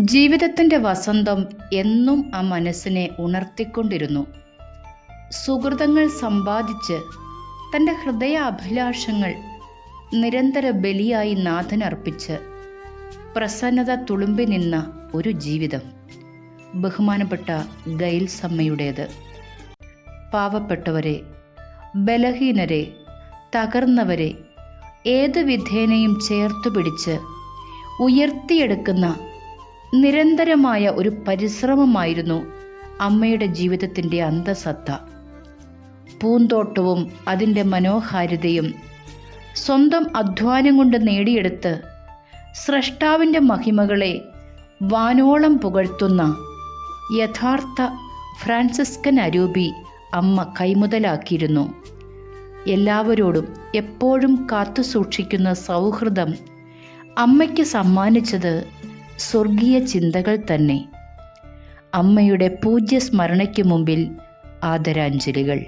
ജീവിതത്തിൻ്റെ വസന്തം എന്നും ആ മനസ്സിനെ ഉണർത്തിക്കൊണ്ടിരുന്നു. സുഹൃതങ്ങൾ സമ്പാദിച്ച് തൻ്റെ ഹൃദയാഭിലാഷങ്ങൾ നിരന്തര ബലിയായി നാഥനർപ്പിച്ച് പ്രസന്നത തുളുമ്പി നിന്ന ഒരു ജീവിതം ബഹുമാനപ്പെട്ട ഗൈൽസ് അമ്മയുടേത്. പാവപ്പെട്ടവരെ, ബലഹീനരെ, തകർന്നവരെ ഏതു വിധേനയും ചേർത്തു പിടിച്ച് ഉയർത്തിയെടുക്കുന്ന നിരന്തരമായ ഒരു പരിശ്രമമായിരുന്നു അമ്മയുടെ ജീവിതത്തിൻ്റെ അന്തസത്ത. പൂന്തോട്ടവും അതിൻ്റെ മനോഹാരിതയും സ്വന്തം അധ്വാനം കൊണ്ട് നേടിയെടുത്ത് സ്രഷ്ടാവിൻ്റെ മഹിമകളെ വാനോളം പുകഴ്ത്തുന്ന യഥാർത്ഥ ഫ്രാൻസിസ്കൻ അരൂപി അമ്മ കൈമുതലാക്കിയിരുന്നു. എല്ലാവരോടും എപ്പോഴും കാത്തുസൂക്ഷിക്കുന്ന സൗഹൃദം അമ്മയ്ക്ക് സമ്മാനിച്ചത് സ്വർഗീയ ചിന്തകൾ തന്നെ. അമ്മയുടെ പൂജ്യ സ്മരണയ്ക്ക് മുമ്പിൽ ആദരാഞ്ജലികൾ.